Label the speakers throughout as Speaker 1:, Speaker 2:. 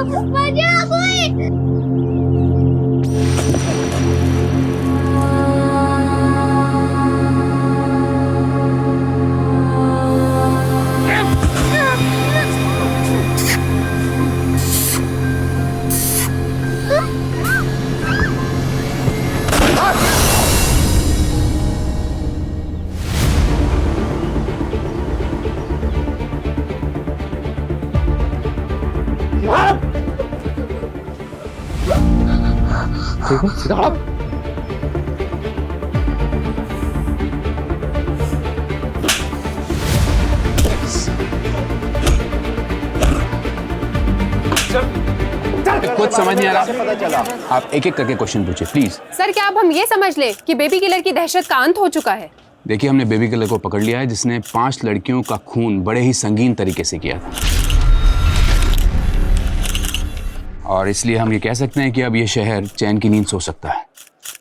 Speaker 1: बचाओ कोई।
Speaker 2: ठीक है, सीधा आप।
Speaker 3: कुछ समझ नहीं आ रहा, आप एक एक करके क्वेश्चन पूछिए प्लीज।
Speaker 4: सर क्या अब हम ये समझ ले कि बेबी किलर की दहशत का अंत हो चुका है?
Speaker 3: देखिए, हमने बेबी किलर को पकड़ लिया है जिसने 5 लड़कियों का खून बड़े ही संगीन तरीके से किया था, और इसलिए हम ये कह सकते हैं कि अब ये शहर चैन की नींद सो सकता है।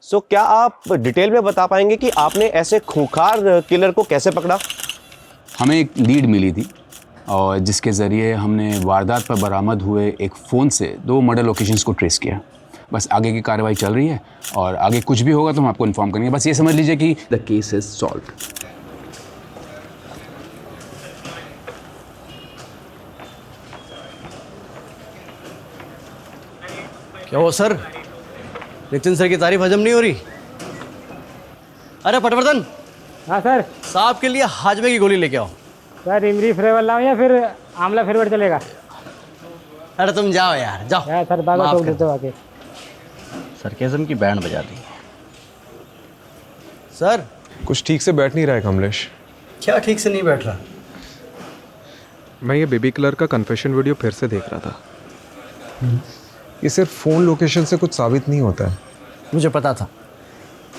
Speaker 2: सो क्या आप डिटेल में बता पाएंगे कि आपने ऐसे खूंखार किलर को कैसे पकड़ा?
Speaker 3: हमें एक लीड मिली थी और जिसके ज़रिए हमने वारदात पर बरामद हुए एक फ़ोन से 2 मर्डर लोकेशंस को ट्रेस किया। बस आगे की कार्रवाई चल रही है और आगे कुछ भी होगा तो हम आपको इन्फॉर्म करेंगे। बस ये समझ लीजिए कि द केस इज सॉल्व्ड।
Speaker 5: क्या हो सर, नितिन सर की तारीफ हजम नहीं हो रही? अरे पटवर्धन।
Speaker 6: हाँ सर।
Speaker 5: साहब के लिए हाजमे की गोली लेके आओ।
Speaker 6: सर इमली फ्लेवर लाऊं या फिर आंवला फ्लेवर चलेगा?
Speaker 5: अरे तुम जाओ यार, जाओ।
Speaker 6: यार सर बाबा तो देते आके
Speaker 5: सरकेज़म की बैंड बजा दी। सर
Speaker 7: कुछ ठीक से बैठ नहीं रहा है कमलेश।
Speaker 5: क्या ठीक से नहीं बैठ रहा?
Speaker 7: मैं ये बेबी किलर का कन्फेशन वीडियो फिर से देख रहा था। ये सिर्फ फ़ोन लोकेशन से कुछ साबित नहीं होता है।
Speaker 5: मुझे पता था,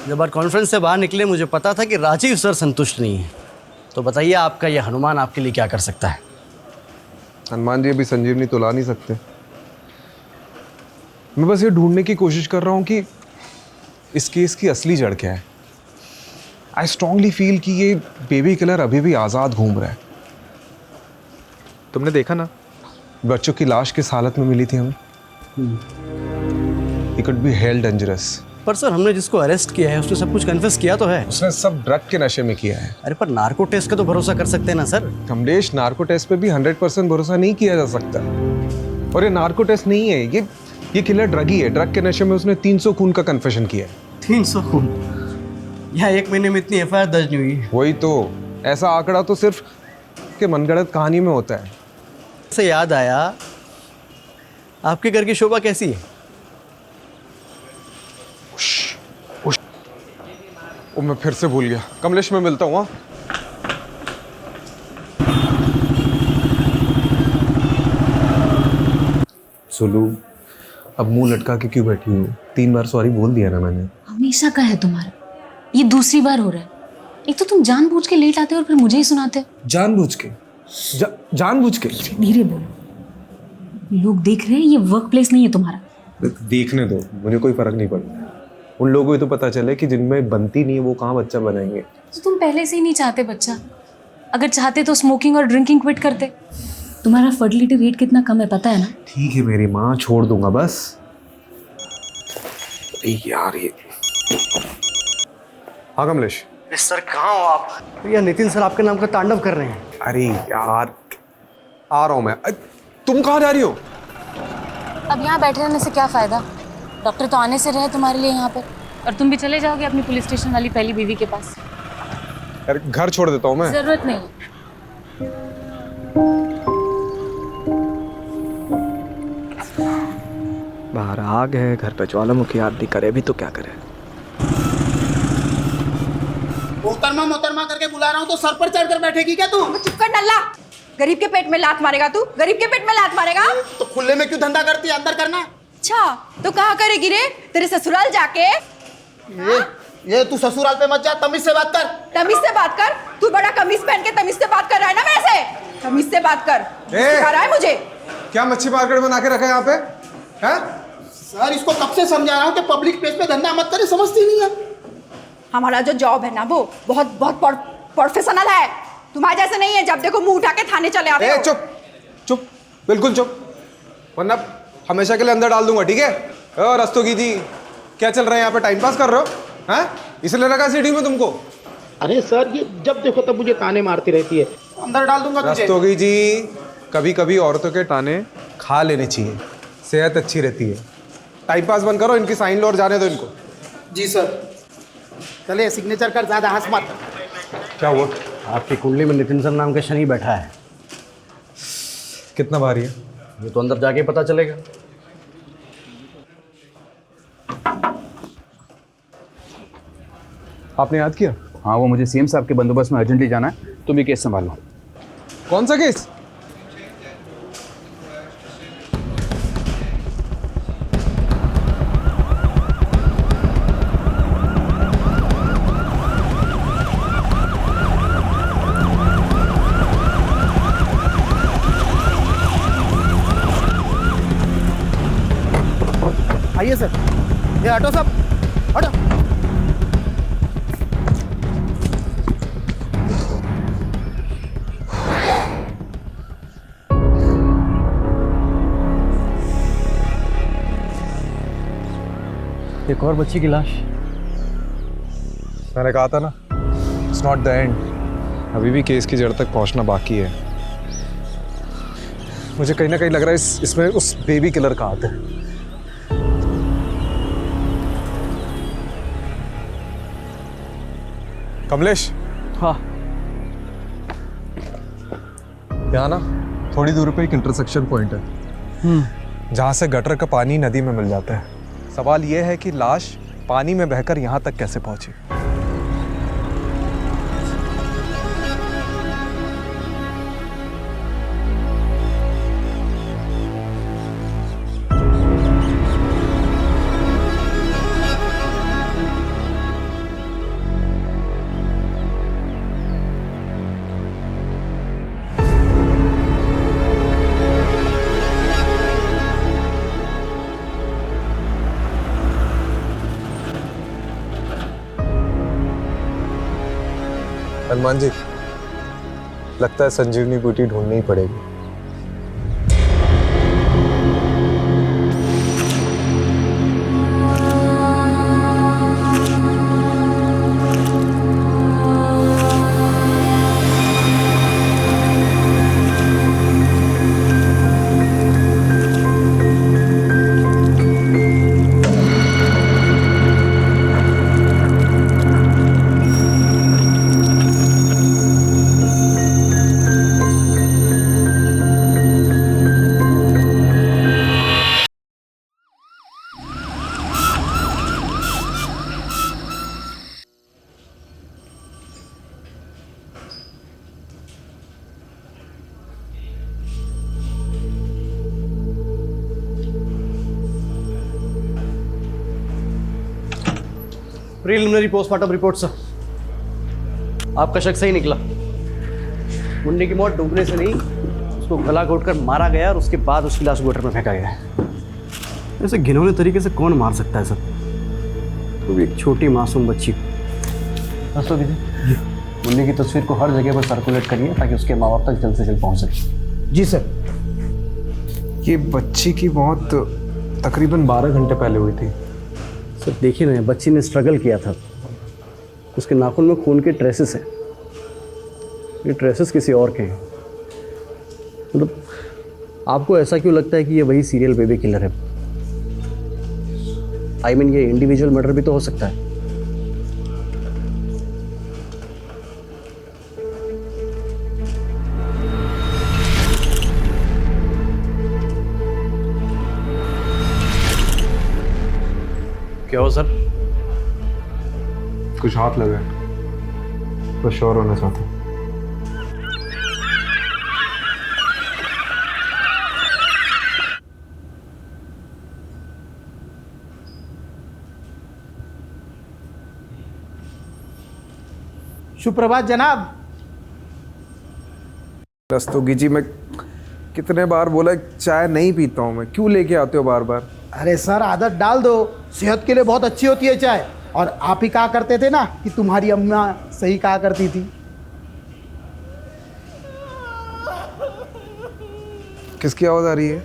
Speaker 5: जब बार कॉन्फ्रेंस से बाहर निकले मुझे पता था कि राजीव सर संतुष्ट नहीं है। तो बताइए आपका ये हनुमान आपके लिए क्या कर सकता है?
Speaker 7: हनुमान जी अभी संजीवनी तो ला नहीं सकते। मैं बस ये ढूंढने की कोशिश कर रहा हूँ कि इस केस की असली जड़ क्या है। आई स्ट्रांगली फील कि ये बेबी किलर अभी भी आज़ाद घूम रहा है। तुमने देखा ना, बच्चों की लाश किस हालत में मिली थी हमें। He could be held dangerous।
Speaker 5: पर सर हमने जिसको अरेस्ट किया है उसने सब कुछ कन्फेस किया तो है।
Speaker 7: उसने सब ड्रग के नशे में किया है।
Speaker 5: अरे पर नार्को टेस्ट का तो भरोसा कर सकते हैं ना सर।
Speaker 7: कमलेश, नार्को टेस्ट पे भी 100% भरोसा नहीं किया जा सकता। और ये नार्को टेस्ट नहीं है, ये किलर ड्रगी है। ड्रग के नशे में उसने 300 खून का कन्फेशन किया है।
Speaker 5: 300 खून? यहाँ 1 महीने में इतनी एफआईआर दर्ज नहीं हुई।
Speaker 7: वही तो, ऐसा आंकड़ा तो सिर्फ के मनगढ़ंत कहानी में होता है।
Speaker 5: से याद आया, आपके घर की शोभा कैसी है?
Speaker 7: ओ, मैं फिर से भूल गया। कमलेश मैं मिलता हूँ। हाँ सोलू, अब मुंह लटका के क्यों बैठी हूँ? 3 बार सॉरी बोल दिया ना मैंने।
Speaker 8: हमेशा का है तुम्हारा, ये दूसरी बार हो रहा है। एक तो तुम जानबूझ के लेट आते हो और फिर मुझे ही सुनाते हो।
Speaker 7: जानबूझ के? जानबूझ के?
Speaker 8: धीरे बोलो, लोग देख रहे हैं, ये वर्क प्लेस नहीं है तुम्हारा।
Speaker 7: देखने दो, मुझे कोई फर्क नहीं पड़ता। उन लोगों को तो पता चले कि जिनमें बनती नहीं है वो कहाँ बच्चा बनाएंगे।
Speaker 8: तो तुम पहले से ही नहीं चाहते बच्चा। अगर चाहते तो स्मोकिंग और ड्रिंकिंग क्विट करते। तुम्हारा फर्टिलिटी रेट कितना कम है पता है ना?
Speaker 7: ठीक है मेरी माँ, छोड़ दूंगा बस। यार ये, हाँ कमलेश।
Speaker 5: सर कहाँ हो आप? भैया नितिन सर आपके नाम का तांडव कर रहे हैं।
Speaker 7: अरे यार, आ रहा हूँ मैं। तुम कहाँ जा रही हो?
Speaker 8: अब यहाँ बैठे रहने से क्या फायदा? डॉक्टर तो आने से रहे तुम्हारे लिए यहाँ पर, और तुम भी चले जाओगे अपनी पुलिस स्टेशन वाली पहली बीवी के पास।
Speaker 7: यार घर छोड़ देता हूँ मैं।
Speaker 8: जरूरत नहीं।
Speaker 9: बाहर आग है, घर पे ज्वालामुखी आरती करे भी तो क्या करे।
Speaker 10: मोहतरमा करके बुला रहा हूँ तो सर पर चढ़कर बैठेगी क्या तू?
Speaker 11: चुप कर नल्ला, गरीब के पेट में लात मारेगा तू? गरीब के पेट में लात मारेगा?
Speaker 10: तो खुले में क्यों धंधा करती है? अंदर करना।
Speaker 11: अच्छा तो कहाँ करेगी रे? तेरे ससुराल जाके?
Speaker 10: ये तू ससुराल पे मत जा, तमीज से बात कर।
Speaker 11: तमीज से बात कर? तू बड़ा कमीज पहन के तमीज से बात कर रहा है ना मेरे से? तमीज से बात कर। सिखा रहा है मुझे?
Speaker 7: क्या मच्छी मार्केट बना के रखा है यहाँ पे? हैं?
Speaker 10: सर इसको कब से समझा रहा हूँ कि पब्लिक प्लेस पे धंधा मत करे, समझती नहीं है।
Speaker 11: हमारा जो जॉब है ना वो बहुत बहुत प्रोफेशनल है, तुम्हारे जैसे नहीं है जब देखो मुंह उठा के थाने चले आते हो।
Speaker 7: चुप चुप, बिल्कुल चुप, वरना हमेशा के लिए अंदर डाल दूंगा, ठीक है? ओ रस्तोगी जी, क्या चल रहा है यहाँ पे? टाइम पास कर रहे हो हैं? इसलिए रखा सिटी में तुमको?
Speaker 10: अरे सर, ये जब देखो तब मुझे ताने मारती रहती है। अंदर डाल दूंगा तुझे।
Speaker 7: रस्तोगी जी, कभी कभी औरतों के ताने खा लेने चाहिए, सेहत अच्छी रहती है। टाइम पास बंद करो, इनकी साइन लो और जाने दो इनको।
Speaker 10: जी सर। चले सिग्नेचर कर, ज्यादा हंस मत।
Speaker 7: क्या हुआ?
Speaker 5: आपकी कुंडली में नितिन सर नाम का शनि बैठा है।
Speaker 7: कितना भारी है?
Speaker 5: ये तो अंदर जाके पता चलेगा।
Speaker 7: आपने याद किया?
Speaker 3: हाँ, वो मुझे सीएम साहब के बंदोबस्त में अर्जेंटली जाना है, तुम ये केस संभालो।
Speaker 7: कौन सा केस?
Speaker 10: आइए सर। ये हटो सब, हटो।
Speaker 5: एक और बच्ची की लाश।
Speaker 7: मैंने कहा था ना, इट्स नॉट द एंड। अभी भी केस की जड़ तक पहुंचना बाकी है। मुझे कहीं ना कहीं लग रहा है इसमें उस बेबी किलर का हाथ है। कमलेश।
Speaker 5: हाँ।
Speaker 7: यहाँ ना थोड़ी दूर पे एक इंटरसेक्शन पॉइंट है जहाँ से गटर का पानी नदी में मिल जाता है। सवाल यह है कि लाश पानी में बहकर यहाँ तक कैसे पहुंची। हनुमान जी, लगता है संजीवनी बूटी ढूंढनी ही पड़ेगी।
Speaker 5: Preliminary postmortem report sir. आपका शक सही निकला। मुन्नी की मौत डूबने से नहीं, उसको गला घोटकर मारा गया और उसके बाद उसकी लाश गटर में फेंका गया है। ऐसे घिनौने तरीके से कौन मार सकता है सर? वो भी एक छोटी मासूम बच्ची। मुन्नी की तस्वीर को हर जगह पर सर्कुलेट करिए ताकि उसके माँ बाप तक जल्द से जल्द पहुँच सके।
Speaker 10: जी सर।
Speaker 7: ये बच्ची की मौत तकरीबन 12 घंटे पहले हुई थी।
Speaker 5: सर देखिए ना, बच्ची ने स्ट्रगल किया था। उसके नाखून में खून के ट्रेसेस हैं। ये ट्रेसेस किसी और के हैं। मतलब आपको ऐसा क्यों लगता है कि ये वही सीरियल बेबी किलर है? आई मीन ये इंडिविजुअल मर्डर भी तो हो सकता है। क्या हो सर?
Speaker 7: कुछ हाथ लगा, तो श्योर होना चाहता हूँ।
Speaker 10: सुप्रभात जनाब।
Speaker 7: रस्तोगी जी, मैं कितने बार बोला चाय नहीं पीता हूँ मैं, क्यों लेके आते हो बार बार?
Speaker 10: अरे सर, आदत डाल दो, सेहत के लिए बहुत अच्छी होती है चाय। और आप ही कहा करते थे ना कि तुम्हारी अम्मा सही कहा करती थी।
Speaker 7: किसकी आवाज आ रही है?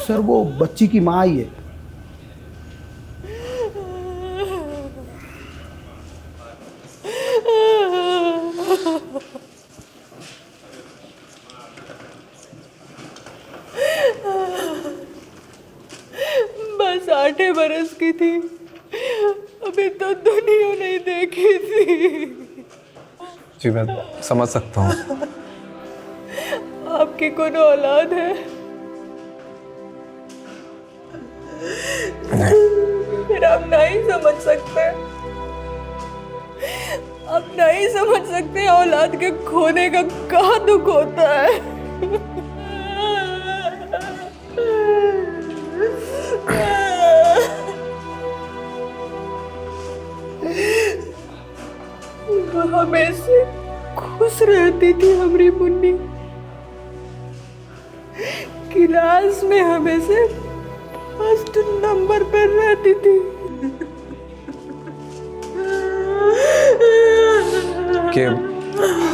Speaker 10: सर वो बच्ची की माँ ही है।
Speaker 11: बस 8 बरस की थी, अभी तो दुनिया नहीं देखी थी।
Speaker 7: जी मैं समझ सकता हूँ।
Speaker 11: आपकी कौन औलाद है? फिर आप नहीं समझ सकते, आप नहीं समझ सकते औलाद के खोने का कहाँ दुख होता है। हमेशा खुश रहती थी हमारी मुन्नी, क्लास में हमेशा फर्स्ट नंबर पर रहती थी।
Speaker 7: कि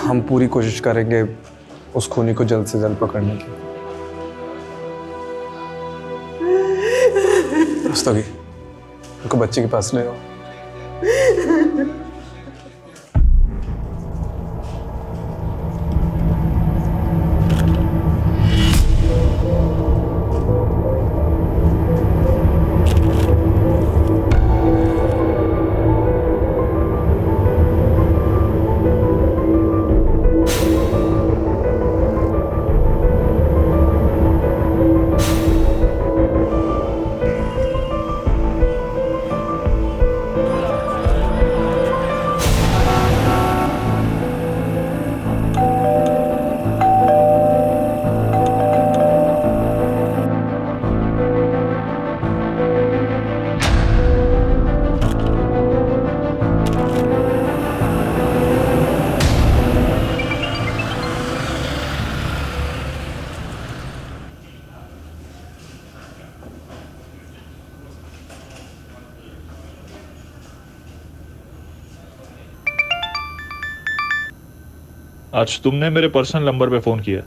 Speaker 7: हम पूरी कोशिश करेंगे उस खूनी को जल्द से जल्द पकड़ने की। रस्तोगी, उनको बच्चे के पास ले आओ।
Speaker 12: आज तुमने मेरे पर्सनल नंबर पे फ़ोन किया,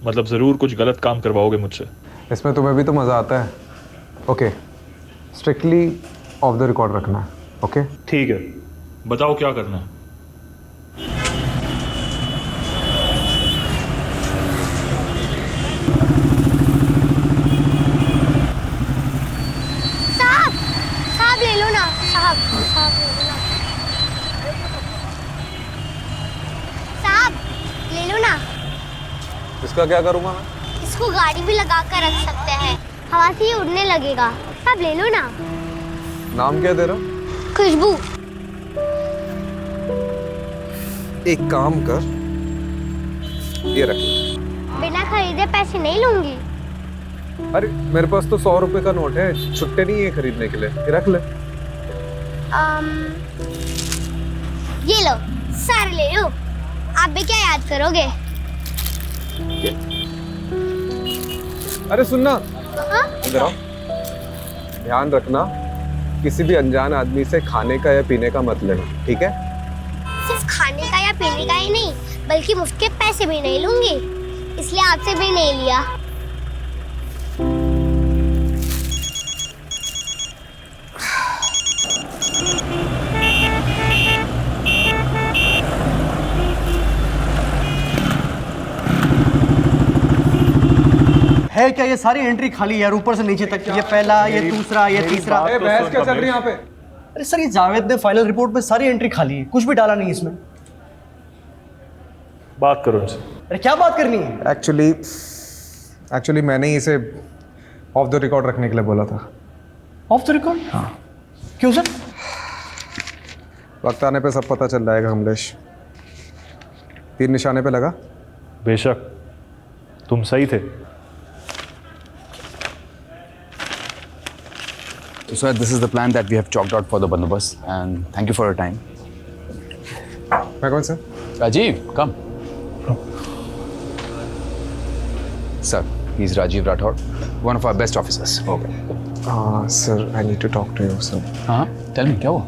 Speaker 12: मतलब ज़रूर कुछ गलत काम करवाओगे मुझसे।
Speaker 7: इसमें तुम्हें भी तो मज़ा आता है। Okay, strictly of the record रखना है। ओके
Speaker 12: ठीक है, बताओ क्या करना है।
Speaker 1: साहब ले लो ना, साहब ले लो ना, साहब ले लो ना।
Speaker 7: इसका क्या करूँगा मैं?
Speaker 1: इसको गाड़ी भी लगा कर रख सकते हैं, हवा से ही उड़ने लगेगा। साहब ले लो ना।
Speaker 7: नाम क्या तेरा?
Speaker 1: खुशबू।
Speaker 7: एक काम कर, ये रख।
Speaker 1: बिना खरीदे पैसे नहीं लूंगी।
Speaker 7: अरे मेरे पास तो 100 रुपए का नोट है, छुट्टे नहीं है खरीदने के लिए, ये रख ले।
Speaker 1: ये लो, सारे ले लो। आप भी क्या याद करोगे?
Speaker 7: अरे सुनना,
Speaker 1: हाँ?
Speaker 7: इधर आओ। ध्यान रखना, किसी भी अनजान आदमी से खाने का या पीने का मत लेना, ठीक है?
Speaker 1: सिर्फ खाने का या पीने का ही नहीं, बल्कि मुफ्त के पैसे भी नहीं लूंगी, इसलिए आपसे भी नहीं लिया।
Speaker 5: है क्या ये सारी एंट्री खाली यार, ऊपर से नीचे तक। ये पहला, ये दूसरा, ये तीसरा।
Speaker 7: बहस क्या चल रही है यहाँ पे?
Speaker 5: अरे सर, ये जावेद ने फाइनल रिपोर्ट में सारी एंट्री खाली है, कुछ भी डाला नहीं इसमें।
Speaker 12: बात करो इनसे।
Speaker 5: अरे क्या बात करनी है?
Speaker 7: एक्चुअली मैंने ही इसे ऑफ द रिकॉर्ड रखने के लिए बोला था।
Speaker 5: Of the record?
Speaker 7: हाँ।
Speaker 5: क्यों सर?
Speaker 7: वक्त आने पे सब पता चल जाएगा कमलेश। तीर निशाने पे लगा?
Speaker 12: बेशक, तुम सही थे।
Speaker 3: So sir, this is the plan that we have chalked out for the bandobast, and thank you for your time.
Speaker 7: Bhagwan sir.
Speaker 3: Rajiv, come. Sir, he's Rajiv Rathod, one of our best officers. Okay.
Speaker 7: Sir, I need to talk to you, sir.
Speaker 3: हाँ, tell me क्या हुआ?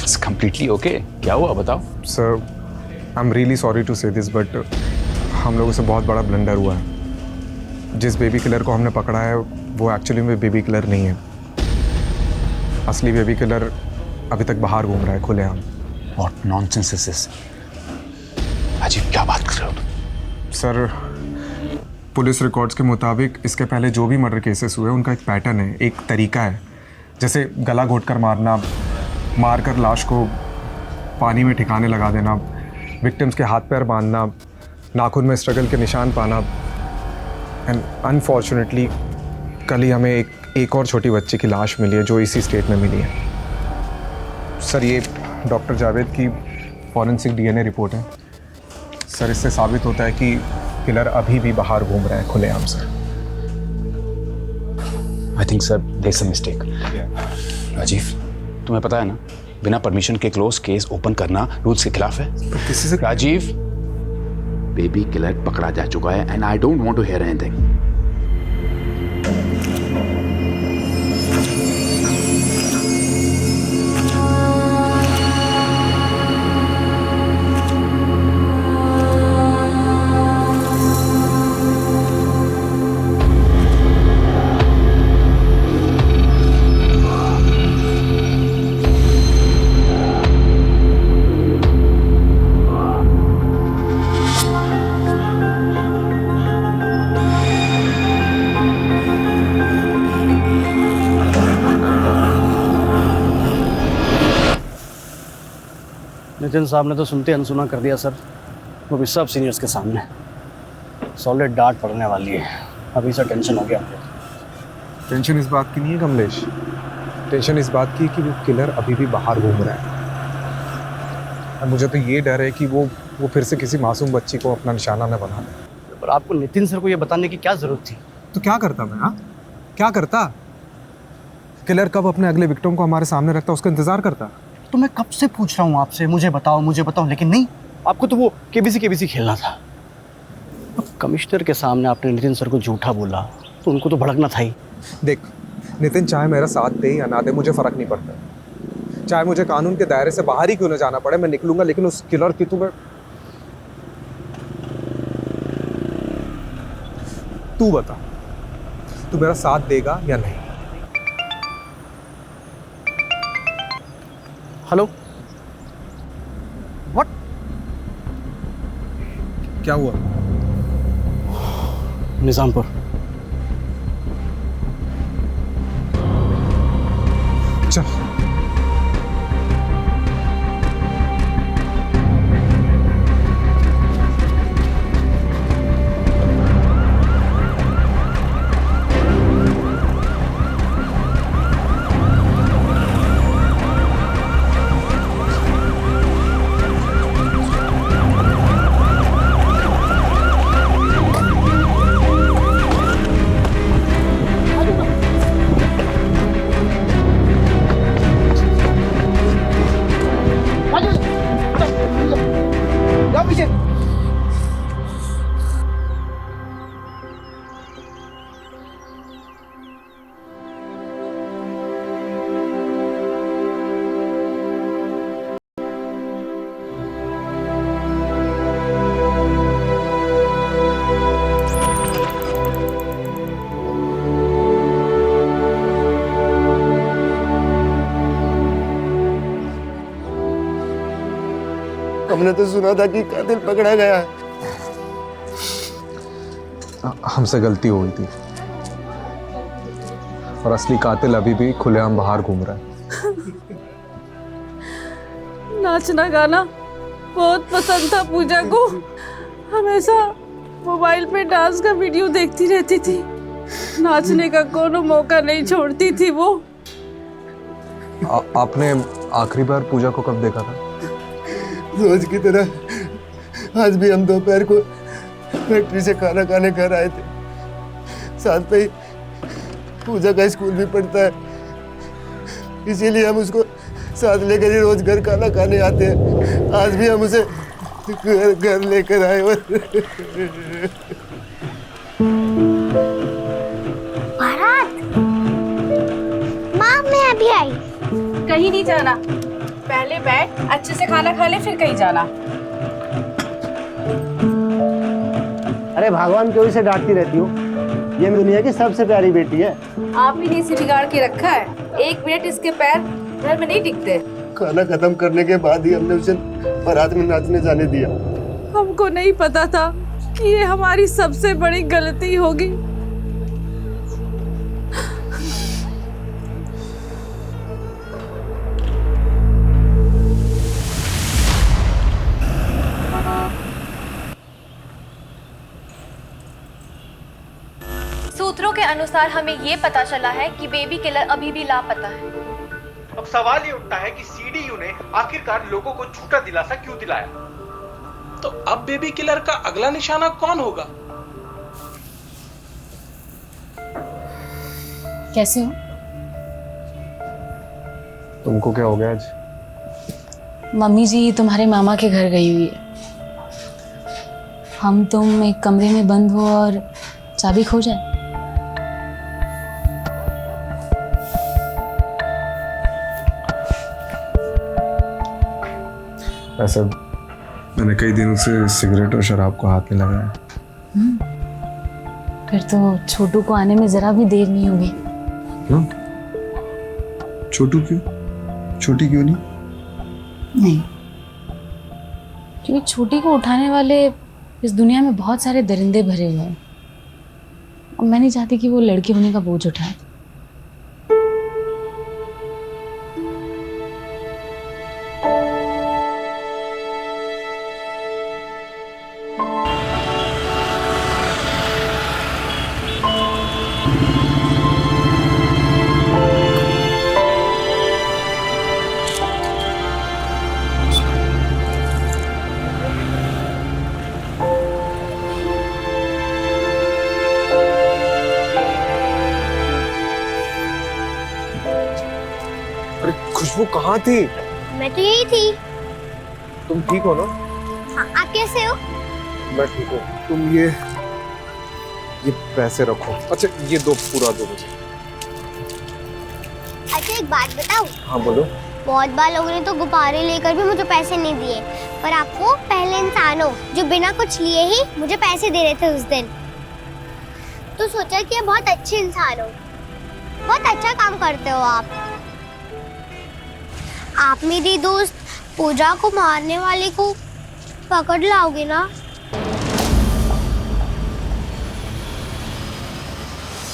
Speaker 3: It's completely okay. क्या हुआ बताओ?
Speaker 7: Sir, I'm really sorry to say this, but हम लोगों से बहुत बड़ा ब्लंडर हुआ है। जिस बेबी किलर को हमने पकड़ा है वो एक्चुअली में बेबी किलर नहीं है। असली बेबी किलर अभी तक बाहर घूम रहा है खुलेआम।
Speaker 3: What nonsense is this? अजीब क्या बात कर रहे हो तुम?
Speaker 7: सर, पुलिस रिकॉर्ड्स के मुताबिक इसके पहले जो भी मर्डर केसेस हुए उनका एक पैटर्न है, एक तरीका है। जैसे गला घोंटकर मारना, मारकर लाश को पानी में ठिकाने लगा देना, विक्टिम्स के हाथ पैर बांधना, नाखून में स्ट्रगल के निशान पाना। एंड अनफॉर्चुनेटली कल ही हमें एक और छोटी बच्ची की लाश मिली है जो इसी स्टेट में मिली है। सर, ये डॉक्टर जावेद की फॉरेंसिक डीएनए रिपोर्ट है। सर, इससे साबित होता है कि किलर अभी भी बाहर घूम रहा है खुलेआम से।
Speaker 3: I think sir there is a mistake. Rajiv, तुम्हें पता है ना, बिना परमिशन के क्लोज केस ओपन करना रूल्स के खिलाफ है। राजीव, बेबी किलर पकड़ा जा चुका है and I don't want to hear anything.
Speaker 5: Nitin साहब ने तो सुनते अनसुना कर दिया सर, वो भी सब सीनियर्स के सामने। सॉलिड डांट पड़ने वाली है। अभी से टेंशन हो गया।
Speaker 7: टेंशन इस बात की नहीं है कमलेश, टेंशन इस बात की कि वो किलर अभी भी बाहर घूम रहा है। और मुझे तो ये डर है कि वो फिर से किसी मासूम बच्ची को अपना निशाना न बना दे।
Speaker 5: पर आपको नितिन सर को ये बताने की क्या जरूरत थी?
Speaker 7: तो क्या करता मैं? हाँ, क्या करता? किलर कब अपने अगले विक्टिम को हमारे सामने रखता, उसका इंतजार करता।
Speaker 5: तो मैं कब से पूछ रहा हूँ आपसे, मुझे बताओ, लेकिन नहीं, आपको तो वो केबीसी खेलना था। अब कमिश्नर के सामने आपने नितिन सर को झूठा बोला तो उनको तो भड़कना था ही।
Speaker 7: देख नितिन, चाहे मेरा साथ दे या ना दे मुझे फ़र्क नहीं पड़ता। चाहे मुझे कानून के दायरे से बाहर ही क्यों ना जाना पड़े, मैं निकलूंगा, लेकिन उस किलर की तू बता, तू मेरा साथ देगा या नहीं?
Speaker 5: Hello, what?
Speaker 7: क्या हुआ?
Speaker 5: निजामपुर।
Speaker 7: चल।
Speaker 13: हमने तो सुना था कि कातिल पकड़ा गया है।
Speaker 7: हमसे गलती हो गई थी और असली कातिल अभी भी खुलेआम बाहर घूम रहा है।
Speaker 11: नाचना गाना बहुत पसंद था पूजा को। हमेशा मोबाइल पे डांस का वीडियो देखती रहती थी। नाचने का कोनो मौका नहीं छोड़ती थी वो।
Speaker 7: आपने आखिरी बार पूजा को कब देखा था?
Speaker 13: रोज की तरह आज भी हम दोपहर को फैक्ट्री से खाना खाने घर आए थे। साथ में ही पूजा का स्कूल भी पढ़ता है, इसीलिए हम उसको साथ लेकर ही रोज घर खाना खाने आते हैं। आज भी हम उसे घर लेकर आए।
Speaker 1: माँ, मैं अभी आई।
Speaker 4: कहीं नहीं जाना, पहले बैठ, अच्छे से खाना खा ले, फिर कहीं जाना।
Speaker 10: अरे भगवान क्यों इसे डांटती रहती हो?
Speaker 13: ये दुनिया की सबसे प्यारी बेटी है।
Speaker 4: आप ही ने इसे बिगाड़ के रखा है। 1 मिनट इसके पैर घर में नहीं टिकते।
Speaker 13: खाना खत्म करने के बाद ही हमने उसे बारात में नाचने जाने दिया।
Speaker 11: हमको नहीं पता था कि ये हमारी सबसे बड़ी गलती होगी।
Speaker 14: सूत्रों के अनुसार हमें ये पता चला है कि बेबी किलर अभी भी लापता है।
Speaker 15: अब सवाल ये उठता है कि सीडीयू ने आखिरकार लोगों को झूठा दिलासा क्यों दिलाया? तो अब बेबी किलर का अगला निशाना कौन होगा?
Speaker 8: कैसे हो?
Speaker 7: तुमको क्या हो गया आज?
Speaker 8: मम्मी जी तुम्हारे मामा के घर गई हुई है। हम तुम एक कमरे में बंद हो और चाबी खो जाए।
Speaker 7: ऐसा मैंने कई दिनों से सिगरेट और शराब को हाथ नहीं लगाया।
Speaker 8: फिर तो छोटू को आने में जरा भी देर नहीं होगी।
Speaker 7: क्यों? छोटू क्यों? छोटी क्यों नहीं?
Speaker 8: नहीं, क्योंकि छोटी को उठाने वाले इस दुनिया में बहुत सारे दरिंदे भरे हुए हैं और मैं नहीं चाहती कि वो लड़के होने का बोझ उठाए।
Speaker 7: खुशबू कहाँ थी?
Speaker 1: मैं तो यही थी।
Speaker 7: तुम ठीक हो ना?
Speaker 1: हाँ, आप कैसे हो?
Speaker 7: मैं ठीक हूँ। तुम ये पैसे रखो। अच्छा ये दो, पूरा दो मुझे।
Speaker 1: अच्छा एक बात बताऊं?
Speaker 7: हाँ बोलो।
Speaker 1: बहुत बार लोगों ने तो गुब्बारे लेकर भी मुझे पैसे नहीं दिए, पर आप वो पहले इंसान हो जो बिना कुछ लिए ही मुझे पैसे दे रहे थे उस दिन। तो सोचा कि आप बहुत अच्छे इंसान हो, बहुत अच्छा काम करते हो आप मेरी दोस्त पूजा को मारने वाले को पकड़ लाओगे ना?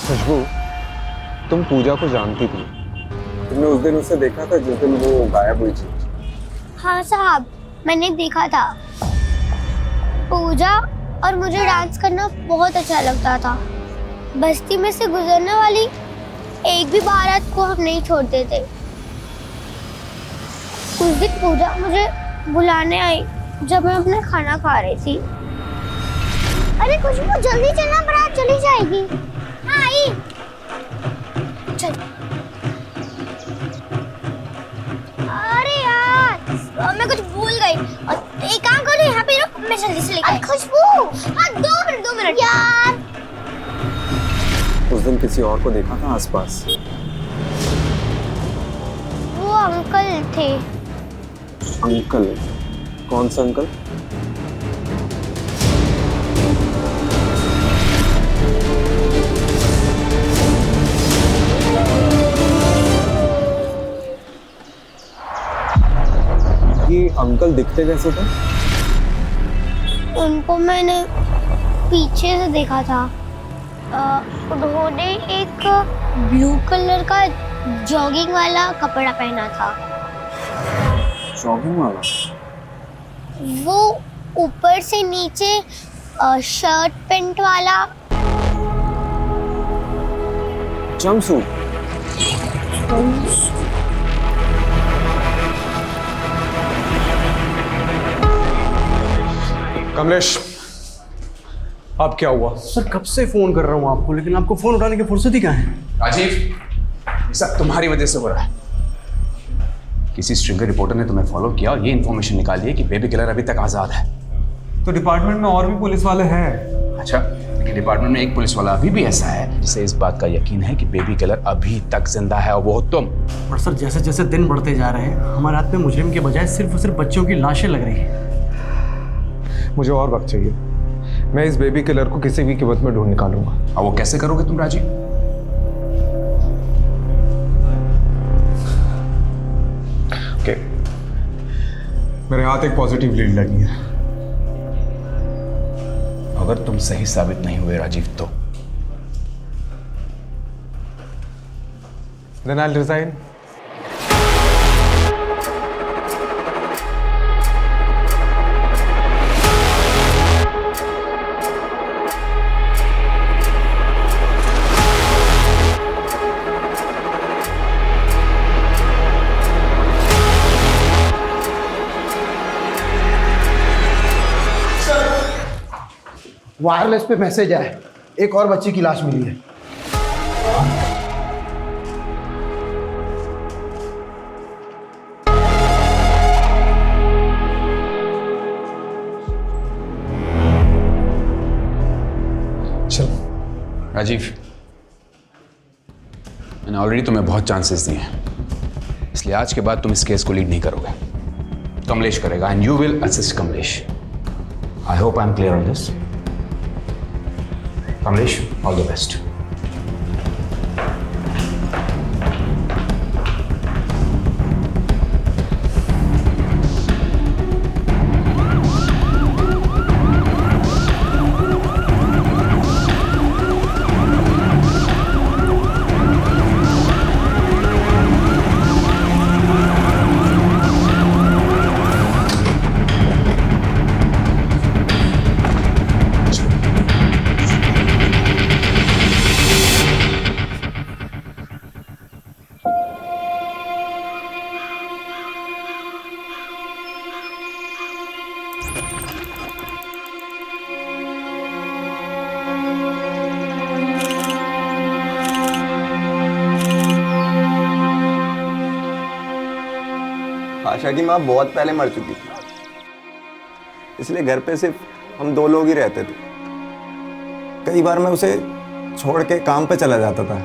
Speaker 7: खुशबू, तुम पूजा को जानती थी। तुमने उस दिन उसे देखा था जिस दिन वो गायब हुई थी?
Speaker 1: हाँ साहब, मैंने देखा था। पूजा और मुझे डांस करना बहुत अच्छा लगता था। बस्ती में से गुजरने वाली एक भी बारात को हम नहीं छोड़ते थे। उस दिन पूजा मुझे बुलाने आई जब मैं अपना खाना खा रही थी। अरे खुशबू जल्दी चलना, बारात चली जाएगी। हाँ आई। चल। अरे यार मैं कुछ भूल गई। एक काम करो, यहाँ पे रुक, मैं जल्दी से लेकर। खुशबू हाँ 2 मिनट यार।
Speaker 7: उस दिन किसी और को देखा था आसपास?
Speaker 1: वो अंकल थे।
Speaker 7: अंकल? कौन सा अंकल? ये अंकल दिखते कैसे थे?
Speaker 1: उनको मैंने पीछे से देखा था। उन्होंने एक ब्लू कलर का जॉगिंग वाला कपड़ा पहना था।
Speaker 7: जॉगिंग वाला?
Speaker 1: वो ऊपर से नीचे शर्ट पैंट वाला।
Speaker 7: जंपसूट? कमलेश, अब क्या हुआ?
Speaker 5: सर कब से फोन कर रहा हूँ आपको, लेकिन आपको फोन उठाने की फुर्सत ही कहाँ है?
Speaker 3: राजीव, ये सब तुम्हारी वजह से हो रहा है। किसी स्ट्रिंगर रिपोर्टर ने तुम्हें फॉलो किया और ये इन्फॉर्मेशन निकाली है कि बेबी किलर अभी तक आजाद है।
Speaker 7: तो डिपार्टमेंट में और भी पुलिस वाले हैं।
Speaker 3: अच्छा, लेकिन डिपार्टमेंट में एक पुलिस वाला अभी भी ऐसा है जिसे इस बात का यकीन है कि बेबी किलर अभी तक जिंदा है, और वो तुम।
Speaker 5: और सर जैसे जैसे दिन बढ़ते जा रहे हैं, हमारे हाथ में मुजरिम के बजाय सिर्फ और सिर्फ बच्चों की लाशें लग रही हैं।
Speaker 7: मुझे और वक्त चाहिए। मैं इस बेबी किलर को किसी भी कीमत में ढूंढ निकालूंगा।
Speaker 3: और वो कैसे करोगे तुम राजीव?
Speaker 7: ओके, मेरे हाथ एक पॉजिटिव लीड लगी है।
Speaker 3: अगर तुम सही साबित नहीं हुए राजीव तो
Speaker 7: Then I'll resign.
Speaker 10: वायरलेस पे मैसेज आया है, एक और बच्ची की लाश मिली है।
Speaker 3: राजीव, मैंने ऑलरेडी तुम्हें बहुत चांसेस दिए हैं, इसलिए आज के बाद तुम इस केस को लीड नहीं करोगे। कमलेश करेगा and you will assist Kamlesh. I hope I am clear on this. Kamlesh, all the best.
Speaker 16: Asha की माँ बहुत पहले मर चुकी थी, इसलिए घर पे सिर्फ हम दो लोग ही रहते थे। कई बार मैं उसे छोड़ के काम पे चला जाता था,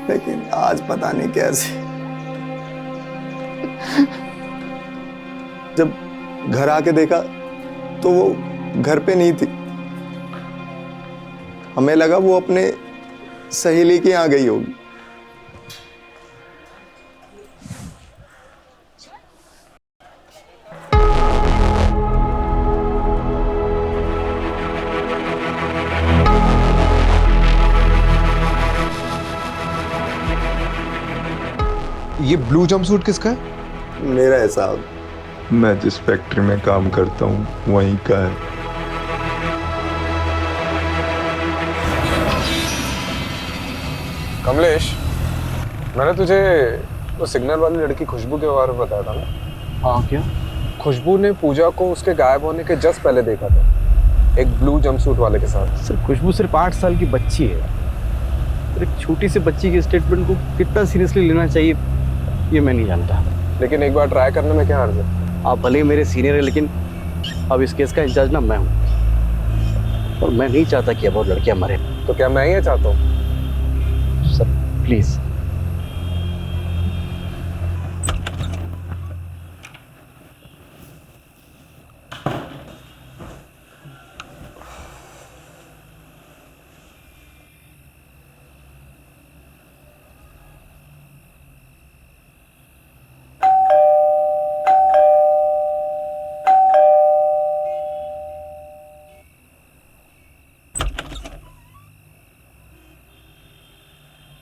Speaker 16: लेकिन आज पता नहीं कैसे जब घर आके देखा तो वो घर पे नहीं थी। हमें लगा वो अपने सहेली के यहाँ गई होगी।
Speaker 7: ये ब्लू जंपसूट किसका है?
Speaker 16: मेरा है साहब, मैं जिस फैक्ट्री में काम करता हूँ वहीं का है।
Speaker 7: कमलेश, मैंने तुझे वो सिग्नल वाली लड़की खुशबू के बारे में बताया था ना?
Speaker 5: हाँ, क्या?
Speaker 7: खुशबू ने पूजा को उसके गायब होने के जस्ट पहले देखा था, एक ब्लू जंपसूट वाले के साथ।
Speaker 5: सर, खुशबू सिर्फ 8 साल की बच्ची है। एक छोटी सी बच्ची के स्टेटमेंट को कितना सीरियसली लेना चाहिए ये मैं नहीं जानता।
Speaker 7: लेकिन एक बार ट्राई करने में क्या हर्ज है?
Speaker 5: आप भले ही मेरे सीनियर है, लेकिन अब इस केस का इंचार्ज ना मैं हूँ, और मैं नहीं चाहता कि अब और लड़कियां मरे।
Speaker 7: तो क्या मैं ये चाहता हूँ?
Speaker 5: Sir please.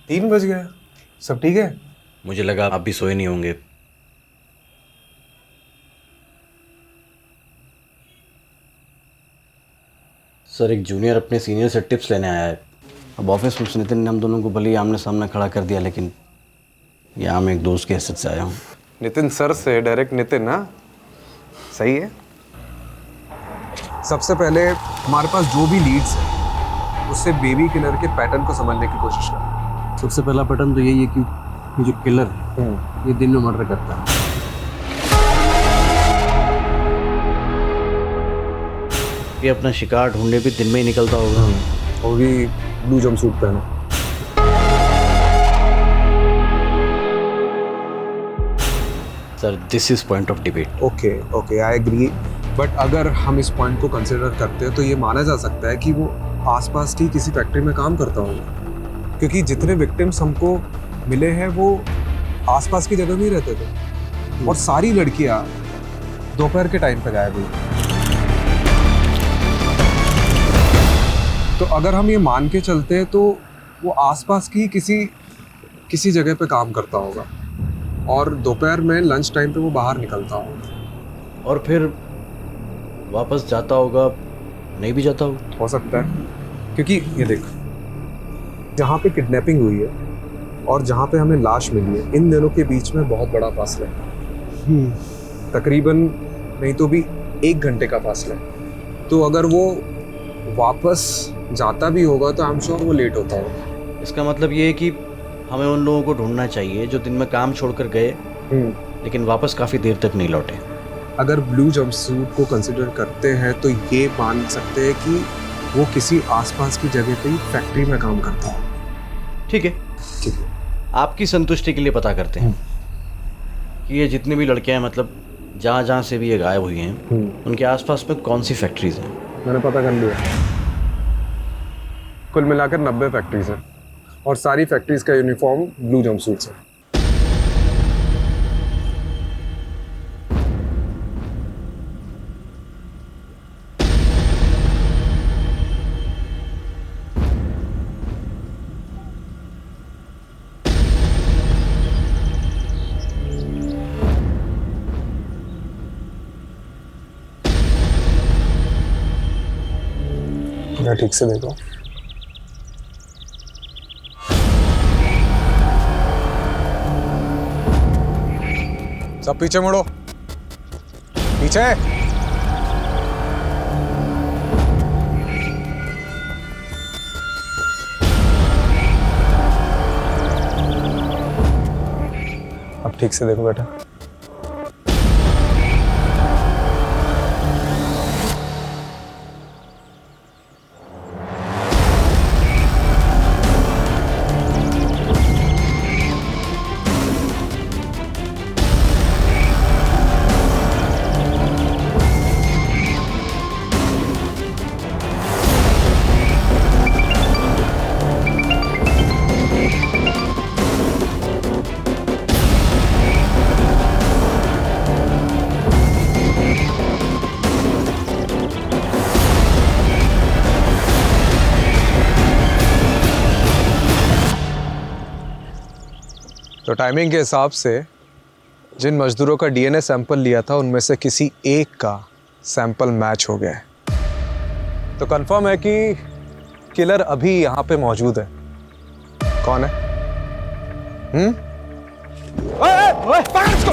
Speaker 7: तीन बज गया, सब ठीक है?
Speaker 5: मुझे लगा आप भी सोए नहीं होंगे। सर, एक जूनियर अपने सीनियर से टिप्स लेने आया है। अब ऑफिस में नितिन ने हम दोनों को भले ही आमने सामने खड़ा कर दिया, लेकिन यहाँ मैं एक दोस्त की हैसियत से आया हूँ।
Speaker 7: नितिन सर से डायरेक्ट नितिन ना? सही है। सबसे पहले हमारे पास जो भी लीड्स है उससे बेबी किलर के पैटर्न को समझने की कोशिश कर।
Speaker 5: सबसे पहला पैटर्न तो यही है कि ये जो किलर है ये दिन में मर्डर करता है। ये अपना शिकार ढूंढने भी दिन में ही निकलता होगा,
Speaker 7: वो भी ब्लू जंपसूट पहने।
Speaker 5: Sir, this is point of debate.
Speaker 7: Okay, I agree, but अगर हम इस पॉइंट को कंसिडर करते हैं तो ये माना जा सकता है कि वो आसपास की किसी फैक्ट्री में काम करता होगा, क्योंकि जितने विक्टिम्स हमको मिले हैं वो आसपास की जगह में ही रहते थे और सारी लड़कियां दोपहर के टाइम पे गायब हुई। तो अगर हम ये मान के चलते हैं तो वो आसपास की किसी जगह पे काम करता होगा और दोपहर में लंच टाइम पे वो बाहर निकलता होगा
Speaker 5: और फिर वापस जाता होगा, नहीं भी जाता होगा।
Speaker 7: हो सकता है, क्योंकि ये देख, जहाँ पे किडनैपिंग हुई है और जहाँ पे हमें लाश मिली है, इन दोनों के बीच में बहुत बड़ा फासला है। तकरीबन नहीं तो भी 1 घंटे का फासला है। तो अगर वो वापस जाता भी होगा तो आई एम श्योर वो लेट होता होगा।
Speaker 5: इसका मतलब ये है कि हमें उन लोगों को ढूंढना चाहिए जो दिन में काम छोड़कर गए लेकिन वापस काफ़ी देर तक नहीं लौटे।
Speaker 7: अगर ब्लू जंपसूट को कंसिडर करते हैं तो ये मान सकते हैं कि वो किसी आसपास की जगह पे ही फैक्ट्री में काम करता है।
Speaker 5: ठीक है, आपकी संतुष्टि के लिए पता करते हैं कि ये जितनी भी लड़कियां हैं, मतलब जहाँ से भी ये गायब हुई हैं, उनके आसपास में कौन सी फैक्ट्रीज हैं।
Speaker 7: मैंने पता कर लिया, कुल मिलाकर 90 फैक्ट्रीज हैं और सारी फैक्ट्रीज का यूनिफॉर्म ब्लू जंपसूट्स है। ठीक से देखो, सब पीछे मुड़ो, पीछे। अब ठीक से देखो बेटा। तो टाइमिंग के हिसाब से जिन मजदूरों का डीएनए सैंपल लिया था उनमें से किसी एक का सैंपल मैच हो गया है। तो कंफर्म है कि किलर अभी यहाँ पे मौजूद है। कौन है? ओए, पकड़ इसको।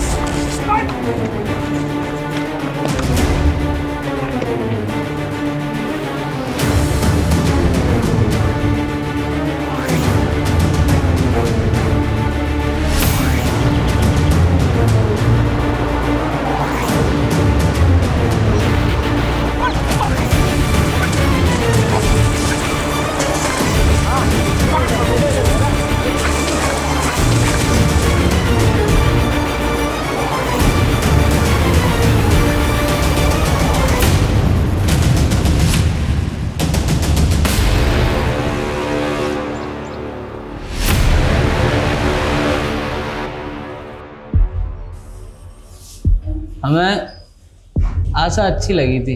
Speaker 17: हमें आशा अच्छी लगी थी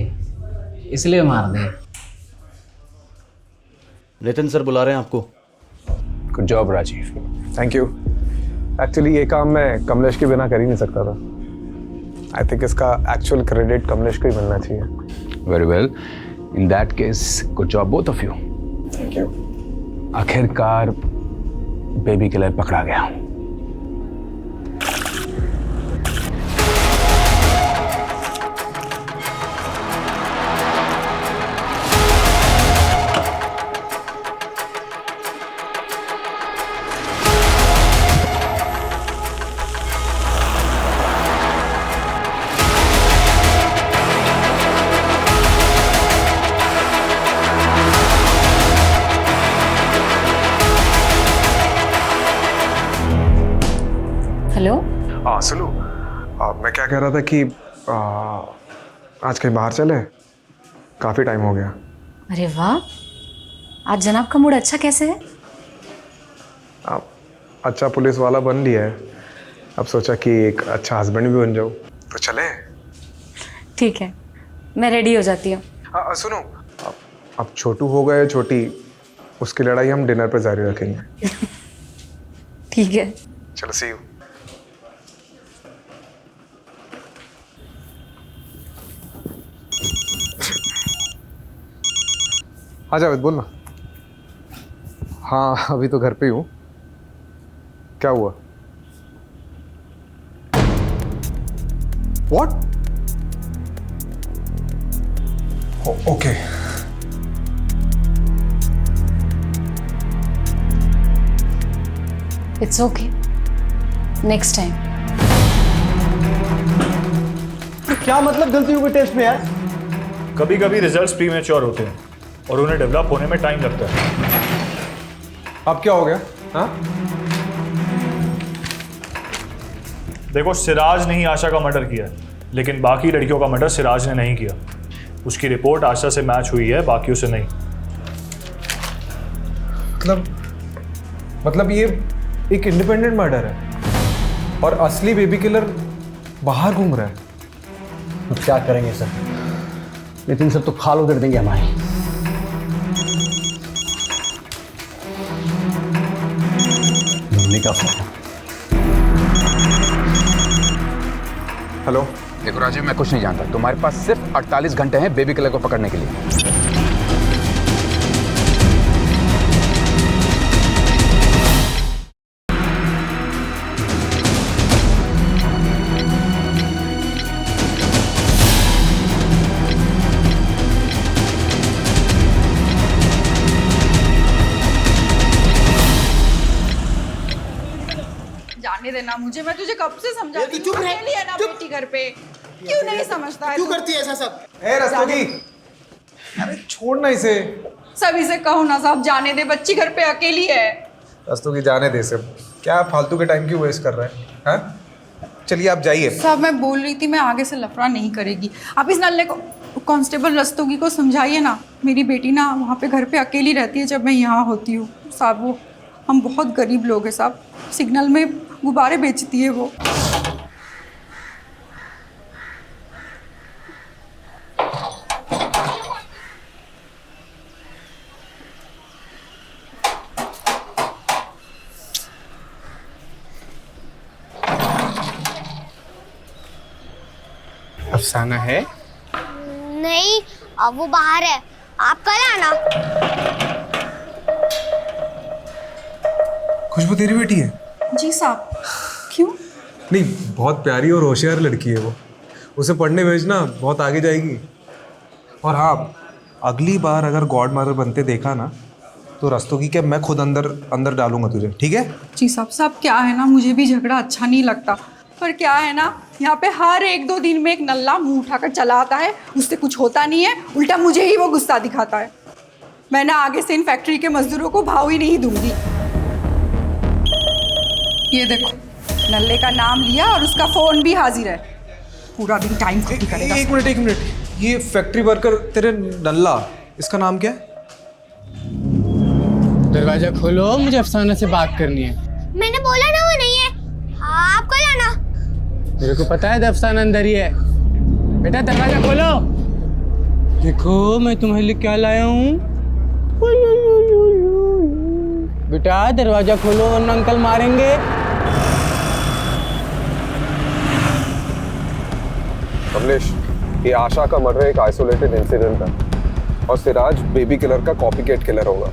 Speaker 17: इसलिए मार दिया।
Speaker 5: नितिन सर बुला रहे हैं आपको।
Speaker 3: Good job Rajiv.
Speaker 7: Thank you. Actually ये काम मैं कमलेश के बिना कर ही नहीं सकता था। आई थिंक इसका एक्चुअल क्रेडिट कमलेश को ही मिलना चाहिए।
Speaker 3: Very well, in that case good job both of you.
Speaker 7: Thank you.
Speaker 3: आखिरकार बेबी किलर पकड़ा गया।
Speaker 8: हेलो।
Speaker 7: हाँ सुनो, मैं क्या कह रहा था कि आज कहीं बाहर चले? काफ़ी टाइम हो गया।
Speaker 8: अरे वाह, आज जनाब का मूड अच्छा कैसे है?
Speaker 7: आप अच्छा पुलिस वाला बन लिया है, अब सोचा कि एक अच्छा हस्बैंड भी बन जाऊँ। तो चले?
Speaker 8: ठीक है, मैं रेडी हो जाती हूँ।
Speaker 7: सुनो, अब छोटू हो गए छोटी, उसकी लड़ाई हम डिनर पे जारी रखेंगे।
Speaker 8: ठीक है,
Speaker 7: चलो सी यू। हाँ जावेद बोल ना। हाँ अभी तो घर पे ही हूँ। क्या हुआ? What? Okay.
Speaker 8: It's okay, next time.
Speaker 5: क्या मतलब गलती हो गई टेस्ट में यार?
Speaker 12: कभी कभी रिजल्ट्स प्रीमेच्योर होते हैं और उन्हें डेवलप होने में टाइम लगता है।
Speaker 7: अब क्या हो गया? हाँ?
Speaker 12: देखो, सिराज ने ही आशा का मर्डर किया है, लेकिन बाकी लड़कियों का मर्डर सिराज ने नहीं किया। उसकी रिपोर्ट आशा से मैच हुई है, बाकियों से नहीं।
Speaker 7: मतलब ये एक इंडिपेंडेंट मर्डर है और असली बेबी किलर बाहर घूम रहा है।
Speaker 5: तो क्या करेंगे सर? नितिन सर तो खाल उधर देंगे हमारी। मम्मी का फोन।
Speaker 7: हेलो।
Speaker 3: देखो राजीव, मैं कुछ नहीं जानता। तुम्हारे पास सिर्फ 48 घंटे हैं बेबी किलर को पकड़ने के लिए।
Speaker 11: जाने देना मुझे, मैं तुझे कब से समझाती हूँ। अकेली है ना बेटी घर पे, क्यों नहीं समझता है?
Speaker 10: क्यों करती है ऐसा सब?
Speaker 7: ए रस्तोगी, अरे छोड़ना इसे।
Speaker 11: सभी से कहो ना साहब, जाने दे, बच्ची घर पे अकेली है।
Speaker 7: रस्तोगी जाने दे सब। क्या फालतू के टाइम क्यों वेस्ट कर रहे हैं? हाँ? चलिए आप जाइए।
Speaker 11: साहब मैं बोल रही थी, मैं आगे से लफड़ा नहीं करेगी। आप इस नल्ले को, कांस्टेबल रस्तोगी को समझाइए ना। मेरी बेटी ना वहाँ पे घर पे अकेली रहती है जब मैं यहाँ होती हूँ साहब। वो हम बहुत गरीब लोग हैं साहब, सिग्नल में गुब्बारे बेचती है वो।
Speaker 17: अफसाना है?
Speaker 1: नहीं, अब वो बाहर है, आप कल आना।
Speaker 7: खुशबू तेरी बेटी है?
Speaker 11: जी साहब। क्यों?
Speaker 7: नहीं, बहुत प्यारी और होशियार लड़की है वो। उसे पढ़ने भेजना, बहुत आगे जाएगी। और हाँ, अगली बार अगर गॉड मदर बनते देखा ना, तो रस्तोगी के मैं खुद अंदर डालूंगा तुझे, ठीक है?
Speaker 11: जी साहब। साहब क्या है ना, मुझे भी झगड़ा अच्छा नहीं लगता, पर क्या है ना, यहाँ पे हर 1-2 दिन में एक नल्ला मुंह उठाकर चला आता है, उससे कुछ होता नहीं है, उल्टा मुझे ही वो गुस्सा दिखाता है। मैं ना आगे से इन फैक्ट्री के मजदूरों को भाव ही नहीं दूंगी। ये देखो, नल्ले का नाम लिया और उसका फोन भी हाजिर है। पूरा दिन टाइम खुद ही करेगा।
Speaker 7: एक मिनट, ये फैक्ट्री वर्कर तेरे नल्ला, इसका नाम क्या है?
Speaker 17: दरवाजा खोलो, मुझे अफसाना से बात करनी है।
Speaker 1: मैंने बोला ना वो नहीं है, आप कल आना।
Speaker 17: मेरे को पता है अफसाना अंदर ही है। बेटा दरवाजा खोलो। देखो मैं तुम्हारे लिए क्या लाया हूँ। बेटा दरवाजा खोलो वरना अंकल मारेंगे।
Speaker 7: कमलेश, ये आशा का मर्डर एक आइसोलेटेड इंसिडेंट है और सिराज बेबी किलर का कॉपीकैट किलर होगा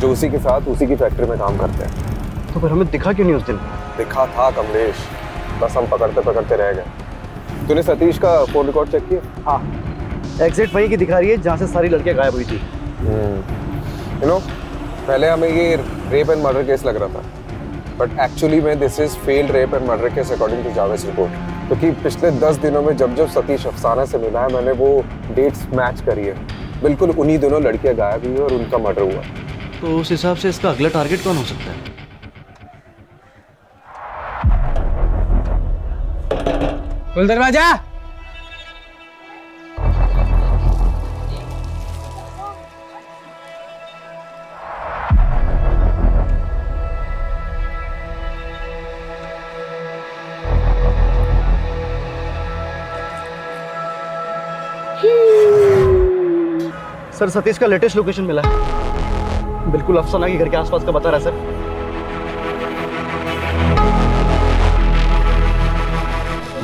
Speaker 7: जो उसी के साथ उसी की फैक्ट्री में काम करते हैं।
Speaker 5: तो फिर हमें दिखा क्यों नहीं उस दिन?
Speaker 7: दिखा था कमलेश, बस हम पकड़ते रह गए। तूने सतीश का फोन रिकॉर्ड चेक किया?
Speaker 5: हाँ, एग्जैक्ट वहीं की दिखा रही है जहाँ से सारी लड़कियाँ गायब हुई थी।
Speaker 7: यू नो, पहले हमें ये रेप एंड मर्डर केस लग रहा था, बट एक्चुअली में this is failed rape and murder case according to Javed report. क्योंकि पिछले 10 दिनों में जब सतीश अफसाना से मिला है, मैंने वो डेट्स मैच करी है। बिल्कुल उन्हीं दोनों लड़कियां गायब हुई और उनका मर्डर हुआ।
Speaker 5: तो उस हिसाब से इसका अगला टारगेट कौन हो सकता है?
Speaker 17: खोल दरवाजा।
Speaker 5: सर सतीश का लेटेस्ट लोकेशन मिला है, बिल्कुल अफसाना के घर के आसपास का बता रहा है सर।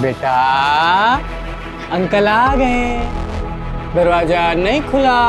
Speaker 17: बेटा अंकल आ गए, दरवाजा नहीं खुला।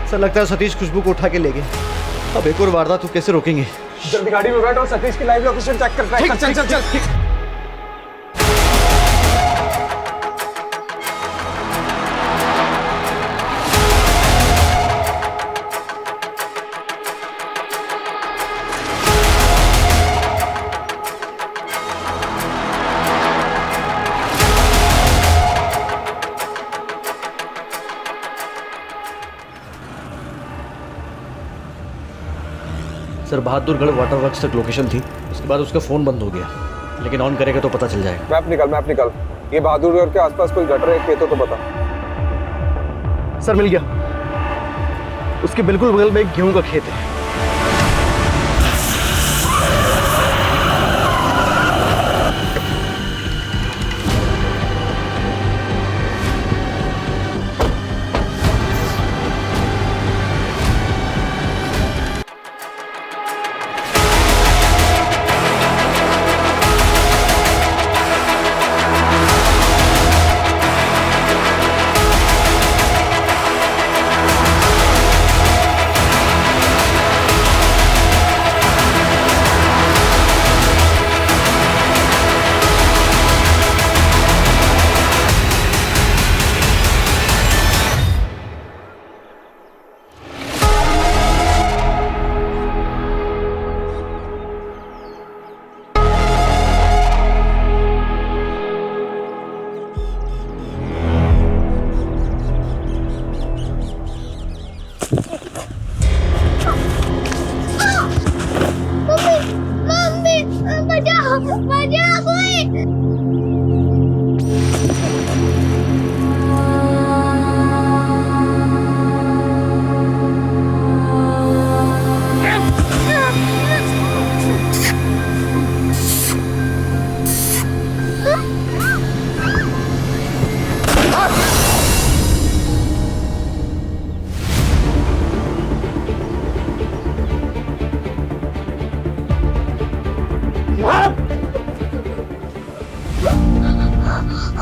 Speaker 5: सर लगता है सतीश खुशबू को उठा के ले गए। अब एक और वारदात तो कैसे रोकेंगे?
Speaker 7: जल्दी गाड़ी में बैठो, सतीश की लाइव लोकेशन चेक करते हैं। चल चल चल।
Speaker 5: सर बहादुरगढ़ वाटर वर्क्स तक लोकेशन थी, उसके बाद उसका फ़ोन बंद हो गया, लेकिन ऑन करेगा तो पता चल जाएगा।
Speaker 7: मैप निकाल। ये बहादुरगढ़ के आसपास कोई गटर है, खेतों तो बता।
Speaker 5: सर मिल गया, उसके बिल्कुल बगल में एक गेहूं का खेत है।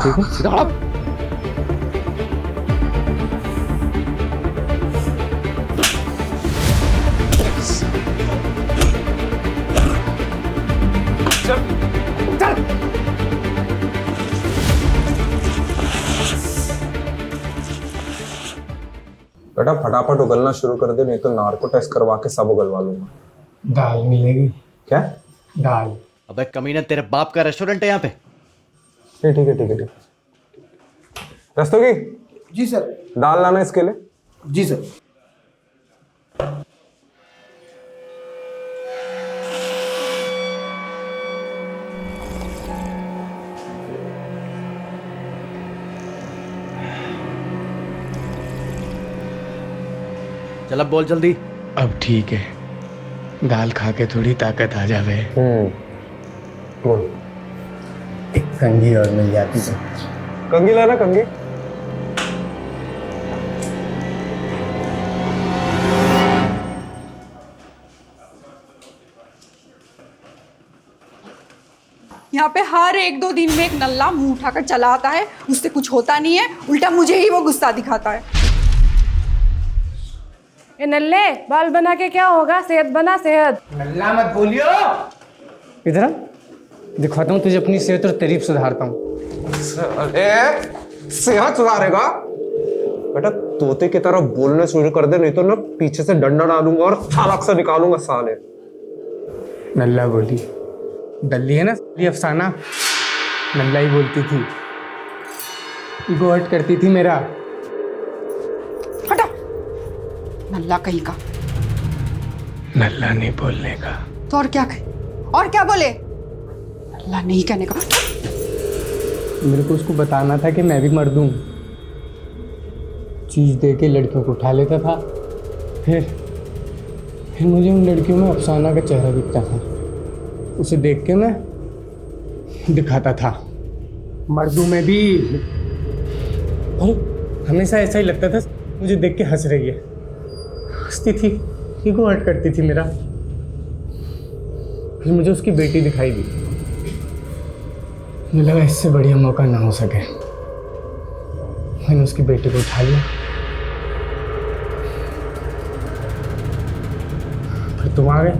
Speaker 5: ठीक है, सीधा आप।
Speaker 7: बेटा फटाफट उगलना शुरू कर दे, नहीं तो नार्को टेस्ट करवा के सब उगलवा लूंगा।
Speaker 17: दाल मिलेगी
Speaker 7: क्या?
Speaker 17: दाल।
Speaker 5: अबे कमीना, तेरे बाप का रेस्टोरेंट है यहाँ पे?
Speaker 7: ठीक है। रस्तोगी
Speaker 10: जी सर।
Speaker 7: दाल लाना इसके लिए।
Speaker 10: जी सर।
Speaker 5: चल अब बोल जल्दी।
Speaker 17: अब ठीक है, दाल खा के थोड़ी ताकत आ जावे।
Speaker 7: बोल।
Speaker 17: एक कंघी और मिल जाती तो।
Speaker 7: कंघी लाना, कंघी।
Speaker 11: यहाँ पे हर 1-2 दिन में एक नल्ला मुंह उठाकर चला आता है, उससे कुछ होता नहीं है, उल्टा मुझे ही वो गुस्सा दिखाता है।
Speaker 4: ए नल्ले, बाल बना के क्या होगा? सेहत बना, सेहत।
Speaker 17: नल्ला मत बोलियो। इधर दिखाता हूँ तुझे अपनी सेहत और तारीफ सुधारता हूँ।
Speaker 7: अरे सेहत सुधारेगा? बेटा तोते की तरह बोलने शुरू कर दे, नहीं तो ना पीछे से डंडा डालूंगा और छालक से निकालूंगा साले।
Speaker 17: नल्ला बोली, दल्ली है ना ये अफसाना, नल्ला ही बोलती थी। ईगो हर्ट करती थी मेरा।
Speaker 18: हटो नल्ला कहीं का।
Speaker 17: नल्ला नहीं बोलने का।
Speaker 18: तो और क्या कहे? और क्या बोले? नल्ला नहीं कहने का।
Speaker 17: मेरे को उसको बताना था कि मैं भी मर्द हूँ। चीज दे के लड़कियों को उठा लेता था। फिर मुझे उन लड़कियों में अफसाना का चेहरा दिखता था। उसे देख के मैं दिखाता था मर्दों में भी। और हमेशा ऐसा ही लगता था मुझे देख के हंस रही है। हंसती थी, ईगो हर्ट करती थी मेरा। फिर मुझे उसकी बेटी दिखाई दी। मुझे लगा इससे बढ़िया मौका ना हो सके। मैंने उसकी बेटी को उठा लिया। फिर तुम आ गए।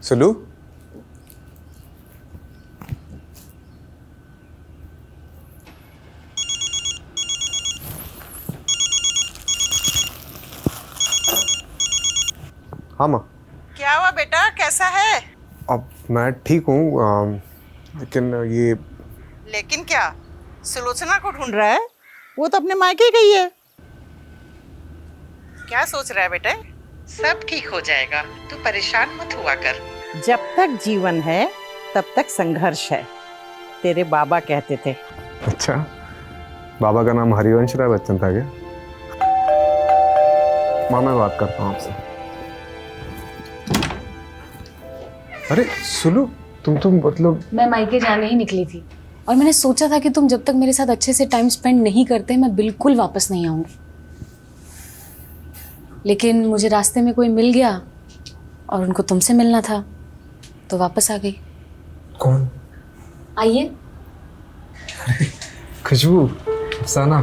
Speaker 7: सुलू, हाँ माँ।
Speaker 18: क्या हुआ बेटा, कैसा है?
Speaker 7: अब मैं ठीक हूँ, लेकिन ये
Speaker 18: लेकिन क्या? सुलोचना को ढूंढ रहा है? वो तो अपने मायके गई है। क्या सोच रहा है बेटे? सब ठीक हो जाएगा, तू परेशान मत हुआ कर। जब तक जीवन है तब तक संघर्ष है, तेरे बाबा कहते थे।
Speaker 7: अच्छा, बाबा का नाम हरिवंश राय बच्चन था क्या? माँ मैं बात करता हूँ आपसे। अरे सुलू, तुम मतलब।
Speaker 8: मैं मायके जाने ही निकली थी और मैंने सोचा था कि तुम जब तक मेरे साथ अच्छे से टाइम स्पेंड नहीं करते मैं बिल्कुल वापस नहीं आऊंगी। लेकिन मुझे रास्ते में कोई मिल गया और उनको तुमसे मिलना था तो वापस आ गई।
Speaker 7: कौन?
Speaker 8: आइए।
Speaker 7: खुशबू, अफसाना।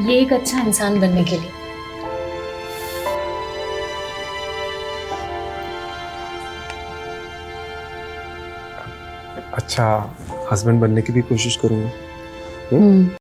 Speaker 8: ये एक अच्छा इंसान बनने के लिए।
Speaker 7: अच्छा हस्बैंड बनने की भी कोशिश करूंगा।